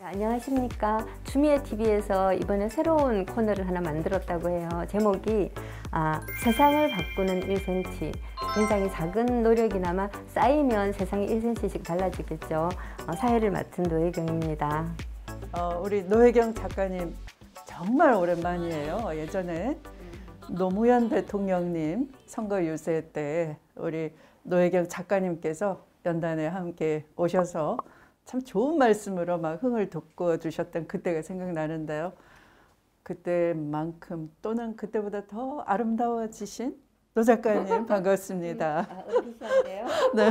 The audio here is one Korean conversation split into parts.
안녕하십니까. 주미애 TV에서 이번에 새로운 코너를 하나 만들었다고 해요. 제목이 세상을 바꾸는 1cm. 굉장히 작은 노력이나마 쌓이면 세상이 1cm씩 달라지겠죠. 사회를 맡은 노혜경입니다. 우리 노혜경 작가님 정말 오랜만이에요. 예전에 노무현 대통령님 선거 유세 때 우리 노혜경 작가님께서 연단에 함께 오셔서 참 좋은 말씀으로 막 흥을 돋궈 주셨던 그때가 생각나는데요. 그때만큼 또는 그때보다 더 아름다워지신 노 작가님 반갑습니다. 어디신데요? 네.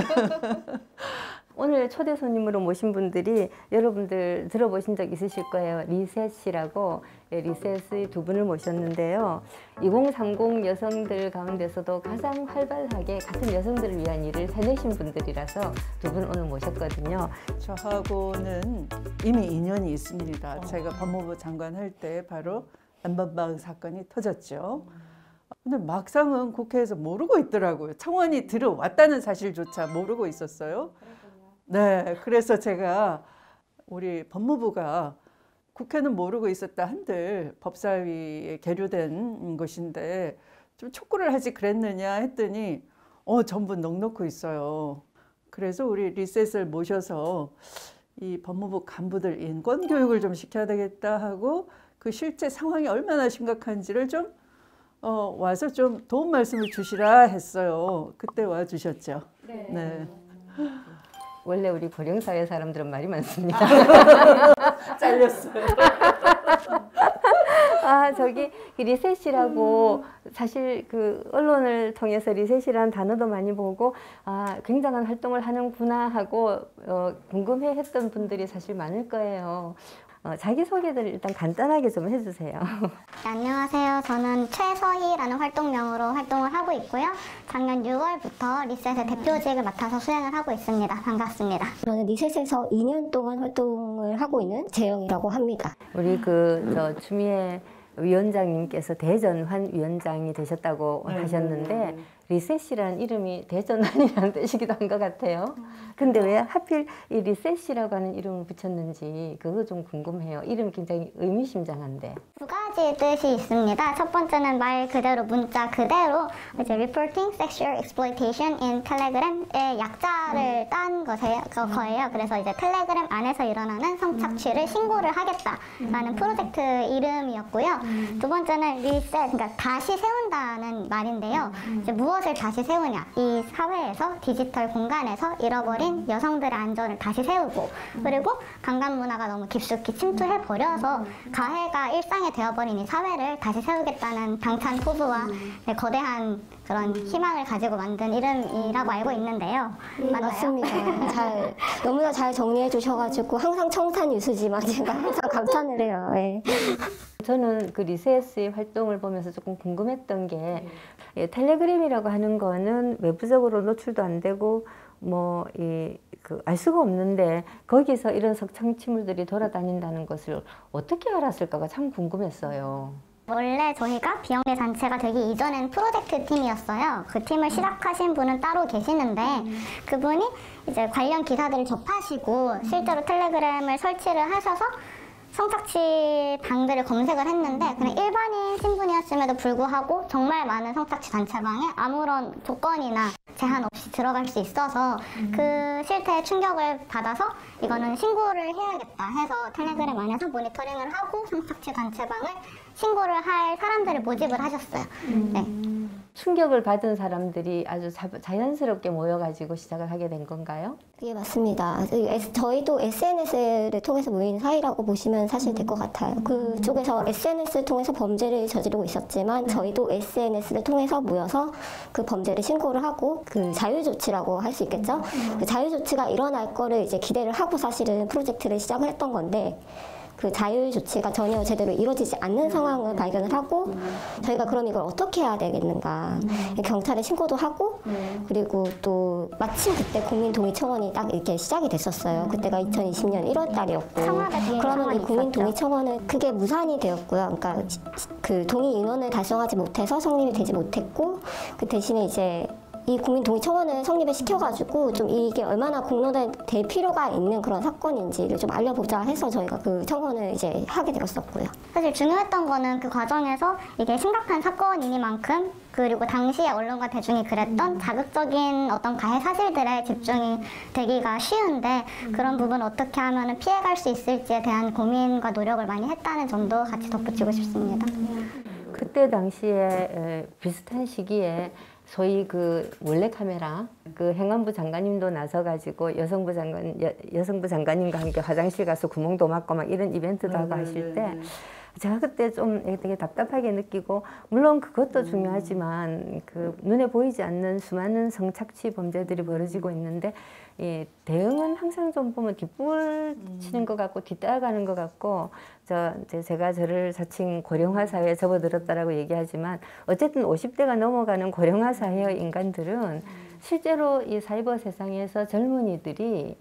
오늘 초대 손님으로 모신 분들이 여러분들 들어보신 적 있으실 거예요. 리셋이라고 리셋의 두 분을 모셨는데요. 2030 여성들 가운데서도 가장 활발하게 같은 여성들을 위한 일을 해내신 분들이라서 두 분 오늘 모셨거든요. 저하고는 이미 인연이 있습니다. 제가 법무부 장관 할 때 바로 엠번방 사건이 터졌죠. 근데 막상은 국회에서 모르고 있더라고요. 청원이 들어왔다는 사실조차 모르고 있었어요. 네, 그래서 제가 우리 법무부가 국회는 모르고 있었다 한들 법사위에 계류된 것인데 좀 촉구를 하지 그랬느냐 했더니 전부 넉넉히 있어요. 그래서 우리 리셋을 모셔서 이 법무부 간부들 인권 교육을 좀 시켜야 되겠다 하고 그 실제 상황이 얼마나 심각한지를 좀 와서 좀 도움 말씀을 주시라 했어요. 그때 와 주셨죠. 네. 네. 원래 우리 고령사회 사람들은 말이 많습니다. 잘렸어요. 저기 리셋이라고 사실 그 언론을 통해서 리셋이라는 단어도 많이 보고 굉장한 활동을 하는구나 하고 궁금해했던 분들이 사실 많을 거예요. 자기소개를 일단 간단하게 좀 해주세요. 네, 안녕하세요. 저는 최서희라는 활동명으로 활동을 하고 있고요. 작년 6월부터 리셋의 대표직을 맡아서 수행을 하고 있습니다. 반갑습니다. 저는 리셋에서 2년 동안 활동을 하고 있는 재영이라고 합니다. 우리 주미애 위원장님께서 대전환 위원장이 되셨다고 하셨는데 리셋이라는 이름이 대전환이라는 뜻이기도 한 것 같아요. 근데 왜 하필 이 리셋이라고 하는 이름을 붙였는지 그거 좀 궁금해요. 이름이 굉장히 의미심장한데. 두 가지 뜻이 있습니다. 첫 번째는 말 그대로 문자 그대로 이제 Reporting Sexual Exploitation in Telegram의 약자를 딴 거예요. 그래서 이제 텔레그램 안에서 일어나는 성착취를 신고를 하겠다라는 프로젝트 이름이었고요. 두 번째는 리셋, 그러니까 다시 세운다는 말인데요. 이제 무엇을 다시 세우냐? 이 사회에서 디지털 공간에서 잃어버린 여성들의 안전을 다시 세우고 그리고 강간 문화가 너무 깊숙이 침투해 버려서 가해가 일상이 되어버린 이 사회를 다시 세우겠다는 당찬 포부와 거대한 그런 희망을 가지고 만든 이름이라고 알고 있는데요. 맞습니다. 너무나 잘 정리해 주셔가지고 항상 청산 유수지만 제가 항상 감탄을 해요. 네. 저는 그 리셋의 활동을 보면서 조금 궁금했던 게 텔레그램이라고 하는 거는 외부적으로 노출도 안 되고 알 수가 없는데 거기서 이런 성착취물들이 돌아다닌다는 것을 어떻게 알았을까가 참 궁금했어요. 원래 저희가 비영리 단체가 되기 이전엔 프로젝트 팀이었어요. 그 팀을 시작하신 분은 따로 계시는데 그분이 이제 관련 기사들을 접하시고 실제로 텔레그램을 설치를 하셔서 성착취 방들을 검색을 했는데 그냥 일반인 신분이었음에도 불구하고 정말 많은 성착취 단체방에 아무런 조건이나 제한 없이 들어갈 수 있어서 그 실태에 충격을 받아서 이거는 신고를 해야겠다 해서 텔레그램 안에서 모니터링을 하고 성착취 단체방을 신고를 할 사람들을 모집을 하셨어요. 네. 충격을 받은 사람들이 아주 자연스럽게 모여가지고 시작을 하게 된 건가요? 예, 맞습니다. 저희도 SNS를 통해서 모인 사이라고 보시면 사실 될 것 같아요. 그쪽에서 SNS를 통해서 범죄를 저지르고 있었지만 저희도 SNS를 통해서 모여서 그 범죄를 신고를 하고 그 자유조치라고 할 수 있겠죠? 그 자유조치가 일어날 거를 이제 기대를 하고 사실은 프로젝트를 시작을 했던 건데 그 자율 조치가 전혀 제대로 이루어지지 않는 상황을 발견을 하고 저희가 그럼 이걸 어떻게 해야 되겠는가 경찰에 신고도 하고 그리고 또 마침 그때 국민동의청원이 딱 이렇게 시작이 됐었어요. 그때가 2020년 1월 달이었고 그러면 이 국민동의청원은 그게 무산이 되었고요. 그러니까 그 동의 인원을 달성하지 못해서 성립이 되지 못했고 그 대신에 이제 이 국민동의청원을 성립을 시켜가지고 좀 이게 얼마나 공론화될 필요가 있는 그런 사건인지를 좀 알려보자 해서 저희가 그 청원을 이제 하게 되었었고요. 사실 중요했던 거는 그 과정에서 이게 심각한 사건이니만큼 그리고 당시에 언론과 대중이 그랬던 자극적인 어떤 가해 사실들에 집중이 되기가 쉬운데 그런 부분 어떻게 하면 피해갈 수 있을지에 대한 고민과 노력을 많이 했다는 점도 같이 덧붙이고 싶습니다. 그때 당시에 비슷한 시기에 소위 그 몰래 카메라 그 행안부 장관님도 나서가지고 여성부 장관님과 함께 화장실 가서 구멍도 막고 막 이런 이벤트도 하고 하실 때 제가 그때 좀 되게 답답하게 느끼고 물론 그것도 중요하지만 그 눈에 보이지 않는 수많은 성착취 범죄들이 벌어지고 있는데 이 대응은 항상 좀 보면 뒷불 치는 것 같고 뒤따라가는 것 같고 제가 저를 자칭 고령화 사회에 접어들었다라고 얘기하지만 어쨌든 50대가 넘어가는 고령화 사회의 인간들은 실제로 이 사이버 세상에서 젊은이들이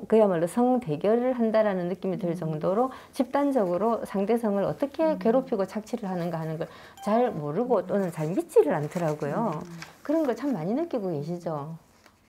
그야말로 성 대결을 한다라는 느낌이 들 정도로 집단적으로 상대성을 어떻게 괴롭히고 착취를 하는가 하는 걸 잘 모르고 또는 잘 믿지를 않더라고요. 그런 걸 참 많이 느끼고 계시죠.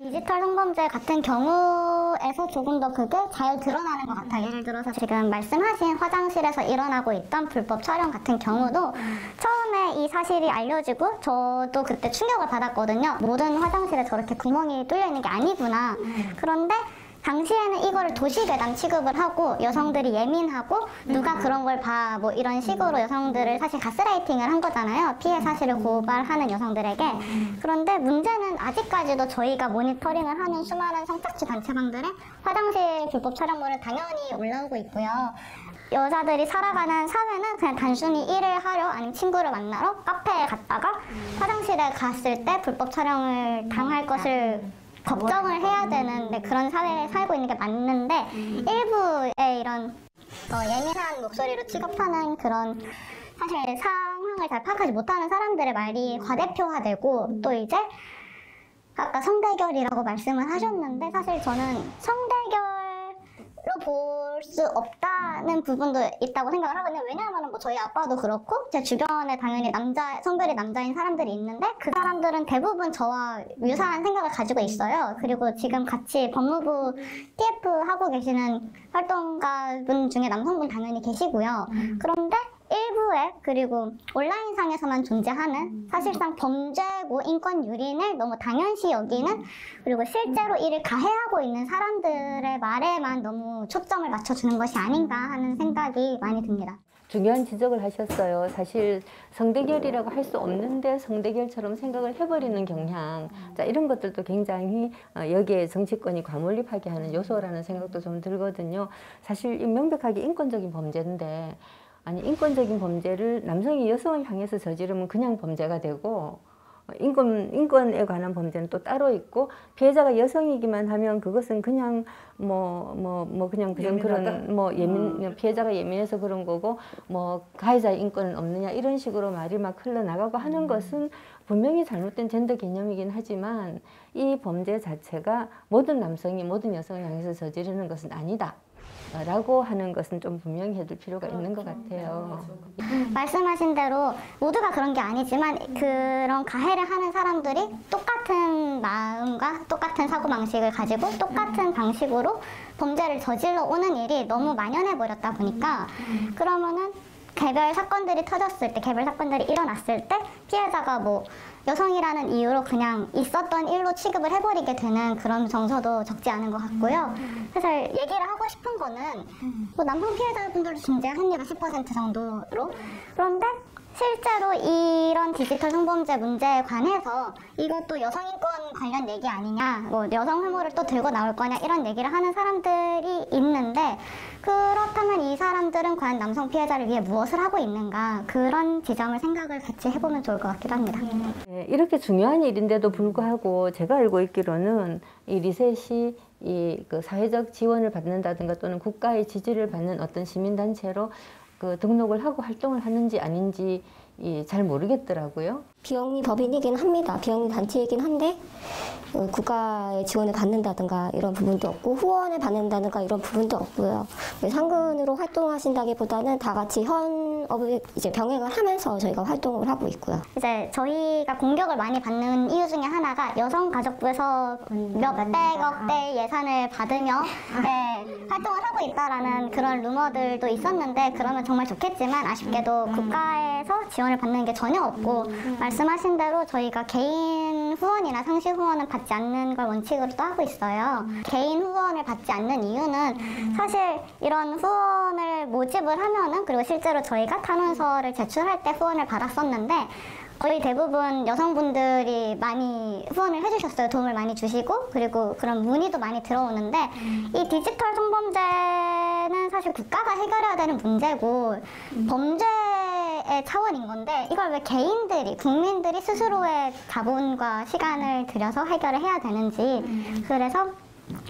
디지털 성범죄 같은 경우에서 조금 더 그게 잘 드러나는 것 같아요. 예를 들어서 지금 말씀하신 화장실에서 일어나고 있던 불법 촬영 같은 경우도 처음에 이 사실이 알려지고 저도 그때 충격을 받았거든요. 모든 화장실에 저렇게 구멍이 뚫려 있는 게 아니구나. 그런데 당시에는 이거를 도시괴담 취급을 하고 여성들이 예민하고 누가 그런 걸 봐 뭐 이런 식으로 여성들을 사실 가스라이팅을 한 거잖아요. 피해 사실을 고발하는 여성들에게. 그런데 문제는 아직까지도 저희가 모니터링을 하는 수많은 성착취 단체방들의 화장실 불법 촬영물은 당연히 올라오고 있고요. 여자들이 살아가는 사회는 그냥 단순히 일을 하러 아니면 친구를 만나러 카페에 갔다가 화장실에 갔을 때 불법 촬영을 당할 것을 걱정을 해야 되는데 그런 사회에 살고 있는 게 맞는데 일부의 이런 예민한 목소리로 취급하는 그런 사실 상황을 잘 파악하지 못하는 사람들의 말이 과대표화되고 또 이제 아까 성대결이라고 말씀을 하셨는데 사실 저는 성대결로 볼 수 없다는 부분도 있다고 생각을 하거든요. 왜냐하면 뭐 저희 아빠도 그렇고 제 주변에 당연히 성별이 남자인 사람들이 있는데 그 사람들은 대부분 저와 유사한 생각을 가지고 있어요. 그리고 지금 같이 법무부 TF 하고 계시는 활동가분 중에 남성분 당연히 계시고요. 그런데 일부에 그리고 온라인상에서만 존재하는 사실상 범죄고 인권 유린을 너무 당연시 여기는 그리고 실제로 이를 가해하고 있는 사람들의 말에만 너무 초점을 맞춰주는 것이 아닌가 하는 생각이 많이 듭니다. 중요한 지적을 하셨어요. 사실 성대결이라고 할 수 없는데 성대결처럼 생각을 해버리는 경향. 자, 이런 것들도 굉장히 여기에 정치권이 과몰입하게 하는 요소라는 생각도 좀 들거든요. 사실 명백하게 인권적인 범죄인데 아니 인권적인 범죄를 남성이 여성을 향해서 저지르면 그냥 범죄가 되고 인권에 관한 범죄는 또 따로 있고 피해자가 여성이기만 하면 그것은 그냥 그냥 그런 피해자가 예민해서 그런 거고 뭐 가해자의 인권은 없느냐 이런 식으로 말이 막 흘러나가고 하는 것은 분명히 잘못된 젠더 개념이긴 하지만 이 범죄 자체가 모든 남성이 모든 여성을 향해서 저지르는 것은 아니다. 라고 하는 것은 좀 분명히 해둘 필요가 있는 것 같아요. 말씀하신 대로 모두가 그런 게 아니지만 그런 가해를 하는 사람들이 똑같은 마음과 똑같은 사고방식을 가지고 똑같은 방식으로 범죄를 저질러 오는 일이 너무 만연해 버렸다 보니까 그러면은 개별 사건들이 터졌을 때, 개별 사건들이 일어났을 때 피해자가 뭐 여성이라는 이유로 그냥 있었던 일로 취급을 해버리게 되는 그런 정서도 적지 않은 것 같고요. 그래서 얘기를 하고 싶은 거는 뭐 남성 피해자분들도 존재합니다. 10% 정도로. 그런데 실제로 이런 디지털 성범죄 문제에 관해서 이것도 여성인권 관련 얘기 아니냐, 뭐 여성 혐오를 또 들고 나올 거냐 이런 얘기를 하는 사람들이 있는데 그렇다면 이 사람들은 과연 남성 피해자를 위해 무엇을 하고 있는가 그런 지점을 생각을 같이 해보면 좋을 것 같기도 합니다. 네, 이렇게 중요한 일인데도 불구하고 제가 알고 있기로는 이 리셋이 그 사회적 지원을 받는다든가 또는 국가의 지지를 받는 어떤 시민단체로 그 등록을 하고 활동을 하는지 아닌지 잘 모르겠더라고요. 비영리 법인이긴 합니다. 비영리 단체이긴 한데 국가의 지원을 받는다든가 이런 부분도 없고 후원을 받는다든가 이런 부분도 없고요. 상근으로 활동하신다기보다는 다 같이 현업을 이제 병행을 하면서 저희가 활동을 하고 있고요. 이제 저희가 공격을 많이 받는 이유 중에 하나가 여성가족부에서 몇백억대 예산을 받으며 활동을 하고 있다라는 그런 루머들도 있었는데, 그러면 정말 좋겠지만 아쉽게도 국가에서 지원을 받는 게 전혀 없고, 말씀하신 대로 저희가 개인 후원이나 상시 후원은 받지 않는 걸 원칙으로 또 하고 있어요. 개인 후원을 받지 않는 이유는 사실 이런 후원을 모집을 하면은, 그리고 실제로 저희가 탄원서를 제출할 때 후원을 받았었는데 거의 대부분 여성분들이 많이 후원을 해주셨어요. 도움을 많이 주시고, 그리고 그런 문의도 많이 들어오는데, 이 디지털 성범죄는 사실 국가가 해결해야 되는 문제고 범죄의 차원인 건데, 이걸 왜 개인들이, 국민들이 스스로의 자본과 시간을 들여서 해결을 해야 되는지, 그래서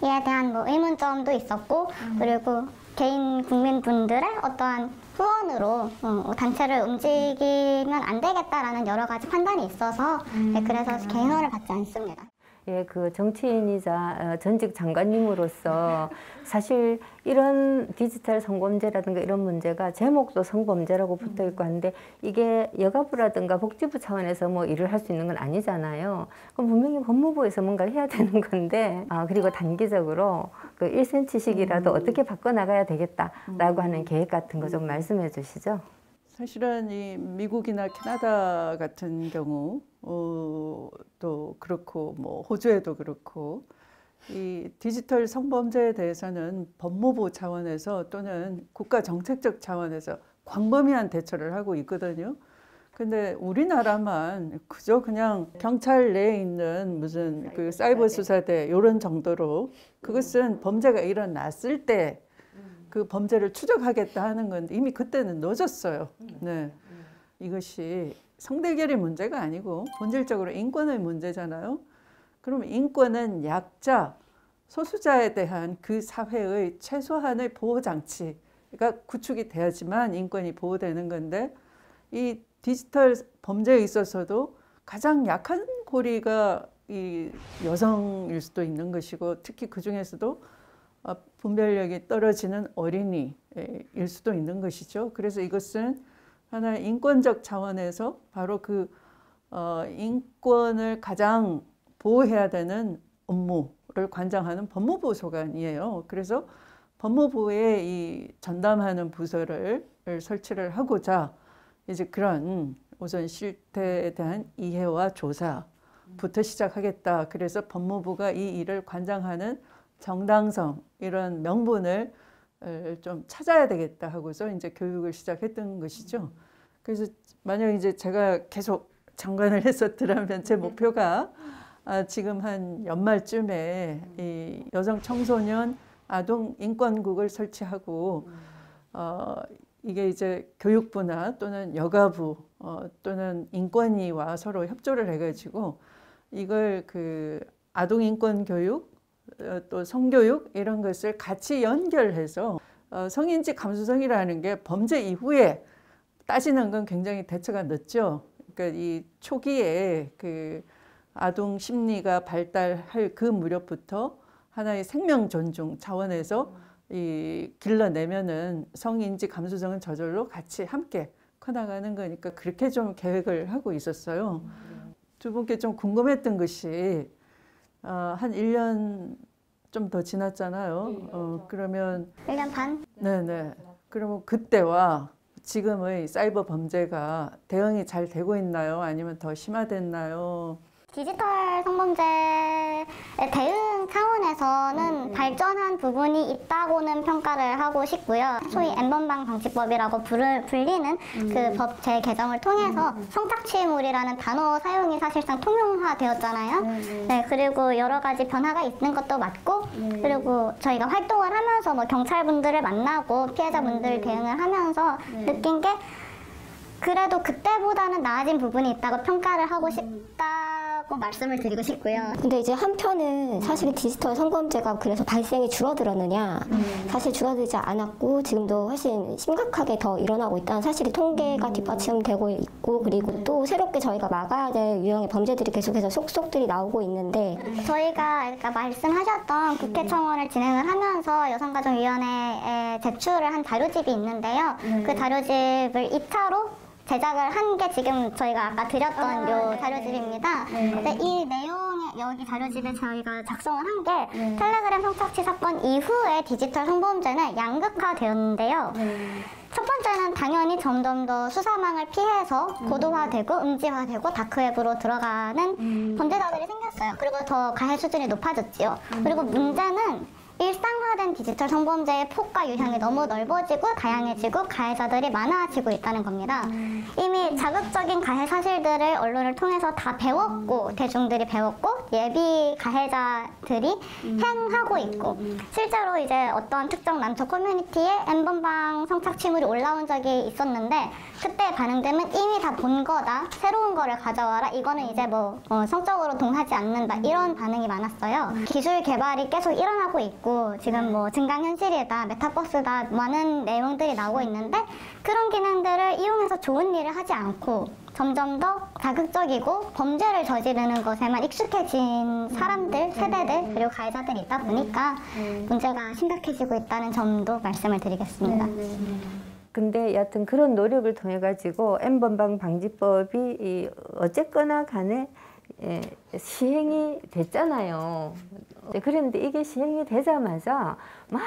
이에 대한 뭐 의문점도 있었고, 그리고 개인 국민분들의 어떠한 후원으로 단체를 움직이면 안 되겠다라는 여러 가지 판단이 있어서 그래서 개인 후원을 받지 않습니다. 예, 그 정치인이자 전직 장관님으로서 사실 이런 디지털 성범죄라든가 이런 문제가 제목도 성범죄라고 붙어 있고 한데, 이게 여가부라든가 복지부 차원에서 뭐 일을 할 수 있는 건 아니잖아요. 그럼 분명히 법무부에서 뭔가를 해야 되는 건데, 그리고 단기적으로 그 1cm씩이라도 어떻게 바꿔나가야 되겠다라고 하는 계획 같은 거 좀 말씀해 주시죠. 사실은 이 미국이나 캐나다 같은 경우 또 그렇고 뭐 호주에도 그렇고, 이 디지털 성범죄에 대해서는 법무부 차원에서 또는 국가 정책적 차원에서 광범위한 대처를 하고 있거든요. 근데 우리나라만 그저 그냥 경찰 내에 있는 무슨 그 사이버 수사대 이런 정도로, 그것은 범죄가 일어났을 때 그 범죄를 추적하겠다 하는 건 이미 그때는 늦었어요. 네. 이것이 성대결의 문제가 아니고 본질적으로 인권의 문제잖아요. 그럼 인권은 약자, 소수자에 대한 그 사회의 최소한의 보호장치가 구축이 돼야지만 인권이 보호되는 건데, 이 디지털 범죄에 있어서도 가장 약한 고리가 이 여성일 수도 있는 것이고, 특히 그 중에서도 분별력이 떨어지는 어린이일 수도 있는 것이죠. 그래서 이것은 하나의 인권적 차원에서 바로 그 인권을 가장 보호해야 되는 업무를 관장하는 법무부 소관이에요. 그래서 법무부에 이 전담하는 부서를 설치를 하고자 이제 그런 우선 실태에 대한 이해와 조사부터 시작하겠다. 그래서 법무부가 이 일을 관장하는 정당성, 이런 명분을 좀 찾아야 되겠다 하고서 이제 교육을 시작했던 것이죠. 그래서 만약 이제 제가 계속 장관을 했었더라면 제 목표가 지금 한 연말쯤에 이 여성 청소년 아동 인권국을 설치하고 이게 이제 교육부나 또는 여가부 또는 인권위와 서로 협조를 해가지고 이걸 그 아동 인권 교육 또 성교육 이런 것을 같이 연결해서 성인지 감수성이라는 게 범죄 이후에 따지는 건 굉장히 대처가 늦죠. 그러니까 이 초기에 그 아동 심리가 발달할 그 무렵부터 하나의 생명 존중 차원에서 이 길러내면은 성인지 감수성은 저절로 같이 함께 커나가는 거니까 그렇게 좀 계획을 하고 있었어요. 두 분께 좀 궁금했던 것이 한 1년 좀 더 지났잖아요. 그러면 1년 반? 네네. 그러면 그때와 지금의 사이버 범죄가 대응이 잘 되고 있나요? 아니면 더 심화됐나요? 디지털 성범죄의 대응 차원에서는 발전한 부분이 있다고는 평가를 하고 싶고요. 소위 N번방 방지법이라고 불리는 그 법 재개정을 통해서 성착취물이라는 단어 사용이 사실상 통용화되었잖아요. 네, 그리고 여러 가지 변화가 있는 것도 맞고, 그리고 저희가 활동을 하면서 뭐 경찰분들을 만나고 피해자분들 대응을 하면서 느낀 게 그래도 그때보다는 나아진 부분이 있다고 평가를 하고 싶다고 꼭 말씀을 드리고 싶고요. 근데 이제 한편은 사실 디지털 성범죄가 그래서 발생이 줄어들었느냐? 사실 줄어들지 않았고 지금도 훨씬 심각하게 더 일어나고 있다는 사실이 통계가 뒷받침되고 있고, 그리고 또 새롭게 저희가 막아야 될 유형의 범죄들이 계속해서 속속들이 나오고 있는데, 저희가 아까 말씀하셨던 국회 청원을 진행을 하면서 여성가족위원회에 제출을 한 자료집이 있는데요. 그 자료집을 2차로 제작을 한 게 지금 저희가 아까 드렸던 요 자료집입니다. 근데 이 내용에 여기 자료집에 저희가 작성을 한 게 텔레그램 성착취 사건 이후에 디지털 성범죄는 양극화되었는데요. 첫 번째는 당연히 점점 더 수사망을 피해서 고도화되고 음지화되고 다크웹으로 들어가는 범죄자들이 생겼어요. 그리고 더 가해 수준이 높아졌지요. 그리고 문제는 일상화된 디지털 성범죄의 폭과 유형이 너무 넓어지고 다양해지고 가해자들이 많아지고 있다는 겁니다. 이미 자극적인 가해 사실들을 언론을 통해서 다 배웠고 대중들이 배웠고 예비 가해자들이 행하고 있고 실제로 이제 어떤 특정 남녀 커뮤니티에 N번방 성착취물이 올라온 적이 있었는데 그때 반응되면 이미 다 본 거다, 새로운 거를 가져와라, 이거는 이제 뭐 성적으로 동하지 않는다, 이런 반응이 많았어요. 기술 개발이 계속 일어나고 있고 지금 뭐 증강현실이다, 메타버스다, 많은 내용들이 나오고 있는데 그런 기능들을 이용해서 좋은 일을 하지 않고 점점 더 자극적이고 범죄를 저지르는 것에만 익숙해진 사람들, 세대들, 그리고 가해자들이 있다 보니까 문제가 심각해지고 있다는 점도 말씀을 드리겠습니다. 근데 여하튼 그런 노력을 통해 가지고 N번방 방지법이 어쨌거나 간에 시행이 됐잖아요. 그런데 이게 시행이 되자마자 막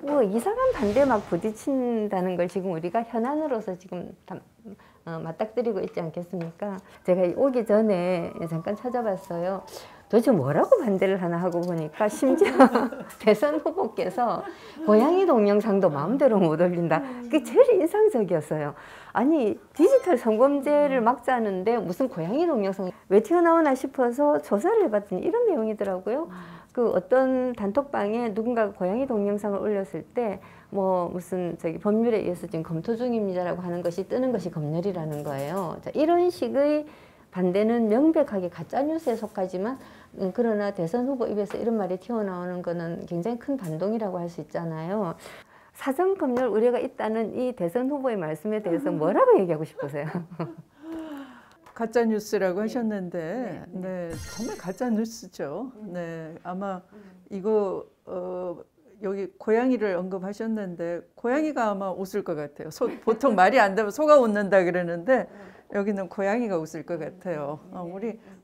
뭐 이상한 반대 막 부딪힌다는 걸 지금 우리가 현안으로서 지금 맞닥뜨리고 있지 않겠습니까? 제가 오기 전에 잠깐 찾아봤어요. 도대체 뭐라고 반대를 하나 하고 보니까 심지어 대선 후보께서 고양이 동영상도 마음대로 못 올린다. 그게 제일 인상적이었어요. 아니 디지털 성범죄를 막자는데 무슨 고양이 동영상이 왜 튀어나오나 싶어서 조사를 해봤더니 이런 내용이더라고요. 그 어떤 단톡방에 누군가 고양이 동영상을 올렸을 때 뭐 무슨 저기 법률에 의해서 지금 검토 중입니다라고 하는 것이 뜨는 것이 검열이라는 거예요. 자, 이런 식의 반대는 명백하게 가짜뉴스에 속하지만 그러나 대선 후보 입에서 이런 말이 튀어나오는 것은 굉장히 큰 반동이라고 할 수 있잖아요. 사전 검열 우려가 있다는 이 대선 후보의 말씀에 대해서 뭐라고 얘기하고 싶으세요? 가짜 뉴스라고 하셨는데, 네, 정말 가짜 뉴스죠. 네, 아마 이거 여기 고양이를 언급하셨는데 고양이가 아마 웃을 것 같아요. 보통 말이 안 되면 소가 웃는다 그러는데 여기는 고양이가 웃을 것 같아요.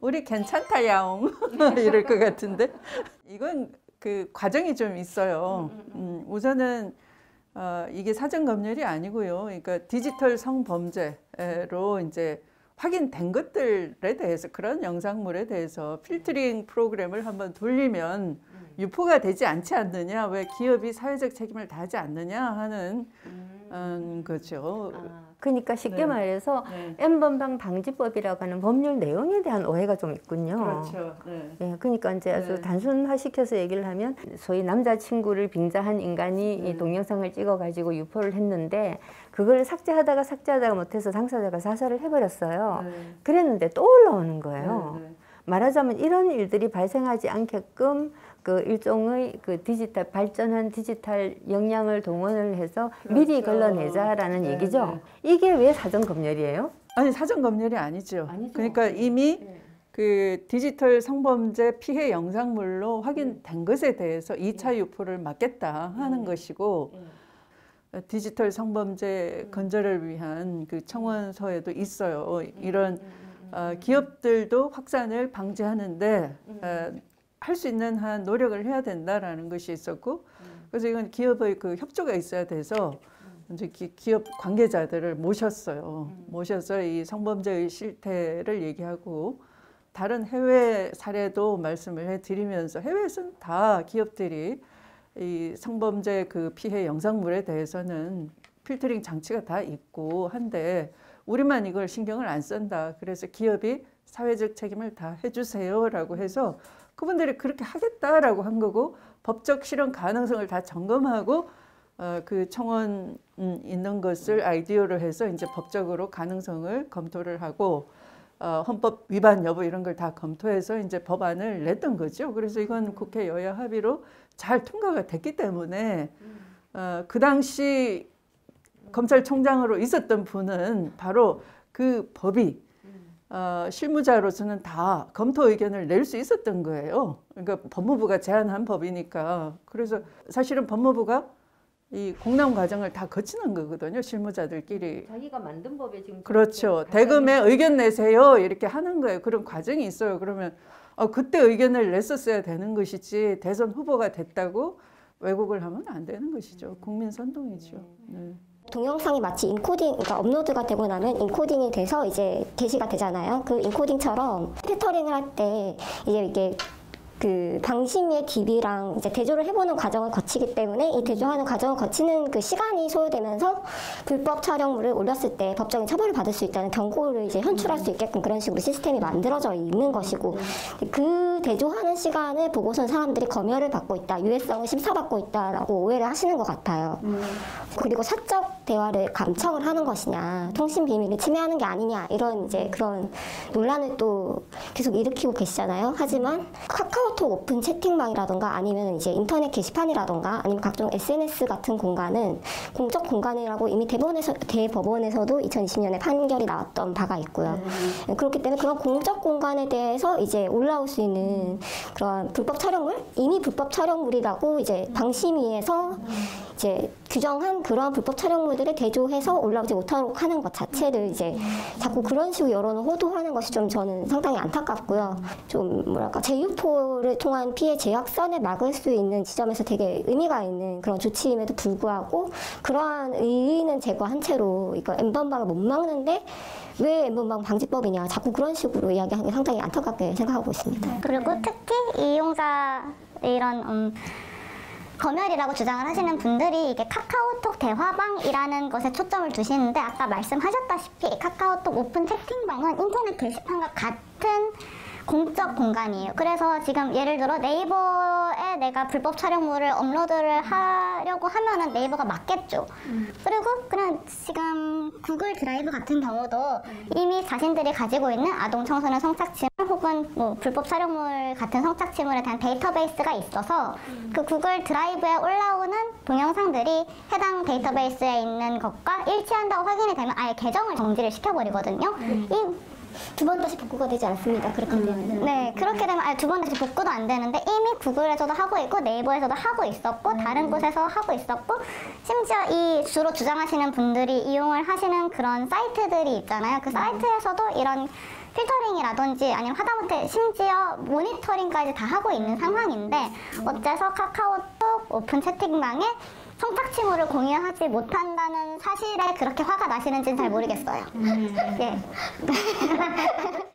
우리 괜찮다 야옹 이럴 것 같은데 이건 그 과정이 좀 있어요. 우선은 이게 사전 검열이 아니고요. 그러니까 디지털 성범죄로 이제 확인된 것들에 대해서 그런 영상물에 대해서 필터링 프로그램을 한번 돌리면 유포가 되지 않지 않느냐, 왜 기업이 사회적 책임을 다하지 않느냐 하는 거죠. 그러니까 쉽게 말해서 N번방 방지법이라고 하는 법률 내용에 대한 오해가 좀 있군요. 그렇죠. 예, 그러니까 이제 아주 단순화시켜서 얘기를 하면 소위 남자친구를 빙자한 인간이 이 동영상을 찍어가지고 유포를 했는데 그걸 삭제하다가 못해서 당사자가 자살을 해버렸어요. 그랬는데 또 올라오는 거예요. 말하자면 이런 일들이 발생하지 않게끔 그 일종의 그 발전한 디지털 역량을 동원을 해서 미리 걸러내자라는 얘기죠. 이게 왜 사전 검열이에요? 아니 사전 검열이 아니죠. 그러니까 이미 그 디지털 성범죄 피해 영상물로 확인된 것에 대해서 2차 유포를 막겠다 하는 것이고 디지털 성범죄 근절을 위한 그 청원서에도 있어요. 이런 기업들도 확산을 방지하는데 할 수 있는 한 노력을 해야 된다라는 것이 있었고, 그래서 이건 기업의 그 협조가 있어야 돼서 이제 기업 관계자들을 모셨어요. 모셔서 이 성범죄의 실태를 얘기하고 다른 해외 사례도 말씀을 해드리면서 해외에서는 다 기업들이 이 성범죄 그 피해 영상물에 대해서는 필터링 장치가 다 있고 한데 우리만 이걸 신경을 안 쓴다. 그래서 기업이 사회적 책임을 다 해주세요라고 해서 그분들이 그렇게 하겠다라고 한 거고 법적 실현 가능성을 다 점검하고 그 청원 있는 것을 아이디어로 해서 이제 법적으로 가능성을 검토를 하고 헌법 위반 여부 이런 걸 다 검토해서 이제 법안을 냈던 거죠. 그래서 이건 국회 여야 합의로 잘 통과가 됐기 때문에 그 당시 검찰총장으로 있었던 분은 바로 그 법이 실무자로서는 다 검토 의견을 낼 수 있었던 거예요. 그러니까 법무부가 제안한 법이니까. 그래서 사실은 법무부가 이 공람 과정을 다 거치는 거거든요. 실무자들끼리. 자기가 만든 법에 지금 그렇죠. 대금에 의견 내세요. 이렇게 하는 거예요. 그런 과정이 있어요. 그러면 그때 의견을 냈었어야 되는 것이지 대선 후보가 됐다고 왜곡을 하면 안 되는 것이죠. 국민 선동이죠. 네. 동영상이 마치 인코딩, 그러니까 업로드가 되고 나면 인코딩이 돼서 이제 게시가 되잖아요. 그 인코딩처럼 필터링을 할 때 이제 이게 그 방심위의 DB랑 이제 대조를 해보는 과정을 거치기 때문에 이 대조하는 과정을 거치는 그 시간이 소요되면서 불법 촬영물을 올렸을 때 법적인 처벌을 받을 수 있다는 경고를 이제 현출할 수 있게끔 그런 식으로 시스템이 만들어져 있는 것이고, 그 대조하는 시간을 보고선 사람들이 검열을 받고 있다, 유해성을 심사받고 있다라고 오해를 하시는 것 같아요. 그리고 사적 대화를 감청을 하는 것이냐, 통신 비밀을 침해하는 게 아니냐, 이런 이제 그런 논란을 또 계속 일으키고 계시잖아요. 하지만 카카오톡 오픈 채팅방이라던가 아니면 이제 인터넷 게시판이라던가 아니면 각종 SNS 같은 공간은 공적 공간이라고 이미 대법원에서도 2020년에 판결이 나왔던 바가 있고요. 그렇기 때문에 그런 공적 공간에 대해서 이제 올라올 수 있는 그런 불법 촬영물, 이미 불법 촬영물이라고 이제 방심위에서 이제 규정한 그러한 불법 촬영물들을 대조해서 올라오지 못하도록 하는 것 자체를 이제 자꾸 그런 식으로 여론을 호도하는 것이 좀 저는 상당히 안타깝고요. 좀 뭐랄까 재유포를 통한 피해 재확산을 막을 수 있는 지점에서 되게 의미가 있는 그런 조치임에도 불구하고 그러한 의의는 제거한 채로 이거 N번방을 못 막는데 왜 N번방 방지법이냐, 자꾸 그런 식으로 이야기하는 게 상당히 안타깝게 생각하고 있습니다. 그리고 특히 이용자 이런 검열이라고 주장을 하시는 분들이 이게 카카오톡 대화방이라는 것에 초점을 두시는데, 아까 말씀하셨다시피 카카오톡 오픈 채팅방은 인터넷 게시판과 같은 공적 공간이에요. 그래서 지금 예를 들어 네이버에 내가 불법 촬영물을 업로드를 하려고 하면은 네이버가 막겠죠. 그리고 그냥 지금 구글 드라이브 같은 경우도 이미 자신들이 가지고 있는 아동 청소년 성착취물 혹은 뭐 불법 촬영물 같은 성착취물에 대한 데이터베이스가 있어서 그 구글 드라이브에 올라오는 동영상들이 해당 데이터베이스에 있는 것과 일치한다고 확인이 되면 아예 계정을 정지를 시켜버리거든요. 두 번 다시 복구가 되지 않습니다. 그렇게 되면. 네, 그렇게 되면 아예 두 번 다시 복구도 안 되는데 이미 구글에서도 하고 있고 네이버에서도 하고 있었고 다른 곳에서 하고 있었고, 심지어 이 주로 주장하시는 분들이 이용을 하시는 그런 사이트들이 있잖아요. 그 사이트에서도 이런 필터링이라든지 아니면 하다못해 심지어 모니터링까지 다 하고 있는 상황인데, 어째서 카카오톡 오픈 채팅방에 성착취물을 공유하지 못한다는 사실에 그렇게 화가 나시는지는 잘 모르겠어요. 예.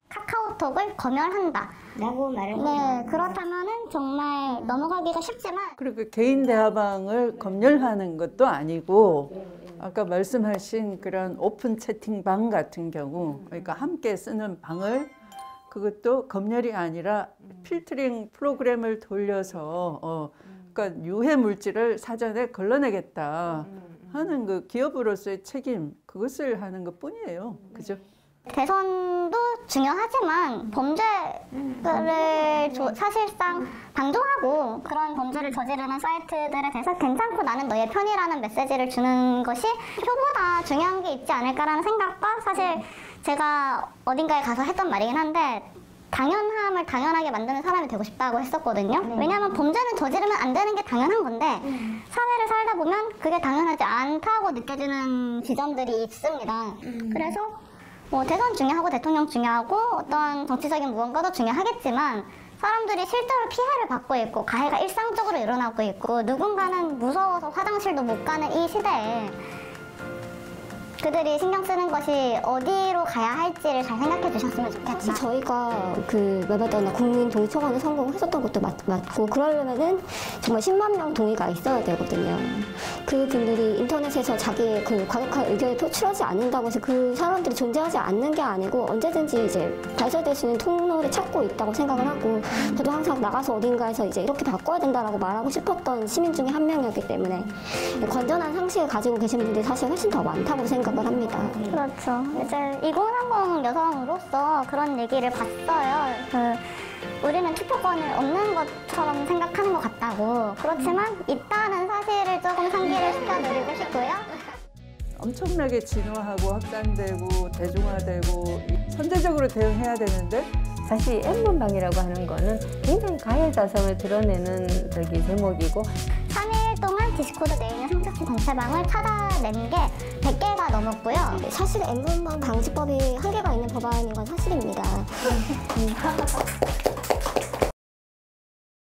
카카오톡을 검열한다 라고 말을 네, 그렇다면은 정말 넘어가기가 쉽지만, 그리고 개인 대화방을 검열하는 것도 아니고 아까 말씀하신 그런 오픈 채팅방 같은 경우, 그러니까 함께 쓰는 방을 그것도 검열이 아니라 필터링 프로그램을 돌려서 그러니까 유해 물질을 사전에 걸러내겠다 하는 그 기업으로서의 책임, 그것을 하는 것 뿐이에요. 그죠? 대선도 중요하지만 범죄를 사실상 방조하고 그런 범죄를 저지르는 사이트들에 대해서 괜찮고 나는 너의 편이라는 메시지를 주는 것이 표보다 중요한 게 있지 않을까라는 생각과, 사실 제가 어딘가에 가서 했던 말이긴 한데 당연함을 당연하게 만드는 사람이 되고 싶다고 했었거든요. 왜냐하면 범죄는 저지르면 안 되는 게 당연한 건데 사회를 살다 보면 그게 당연하지 않다고 느껴지는 지점들이 있습니다. 그래서 뭐 대선 중요하고 대통령 중요하고 어떤 정치적인 무언가도 중요하겠지만 사람들이 실제로 피해를 받고 있고 가해가 일상적으로 일어나고 있고 누군가는 무서워서 화장실도 못 가는 이 시대에 그들이 신경 쓰는 것이 어디로 가야 할지를 잘 생각해 주셨으면 좋겠다. 사실 저희가 그 웹에다나 국민 동의 초안을 성공했었던 것도 맞고, 그러려면은 정말 10만 명 동의가 있어야 되거든요. 그 분들이 인터넷에서 자기의 그 과격한 의견을 표출하지 않는다고 해서 그 사람들이 존재하지 않는 게 아니고 언제든지 이제 발설될 수 있는 통로를 찾고 있다고 생각을 하고, 저도 항상 나가서 어딘가에서 이제 이렇게 바꿔야 된다라고 말하고 싶었던 시민 중에 한 명이었기 때문에 건전한 상식을 가지고 계신 분들이 사실 훨씬 더 많다고 생각을 생각을 합니다. 그렇죠. 이제 2030 여성으로서 그런 얘기를 봤어요. 우리는 투표권을 없는 것처럼 생각하는 것 같다고. 그렇지만 있다는 사실을 조금 상기를 시켜드리고 싶고요. 엄청나게 진화하고 확산되고 대중화되고 선제적으로 대응해야 되는데 사실 N번방이라고 하는 거는 굉장히 가해자성을 드러내는 제목이고 3일 동안 디스코드 내에 있는 성적인 단체방을 찾아낸 게 100개가 넘었고요. 사실 N번방 방지법이 한계가 있는 법안인 건 사실입니다.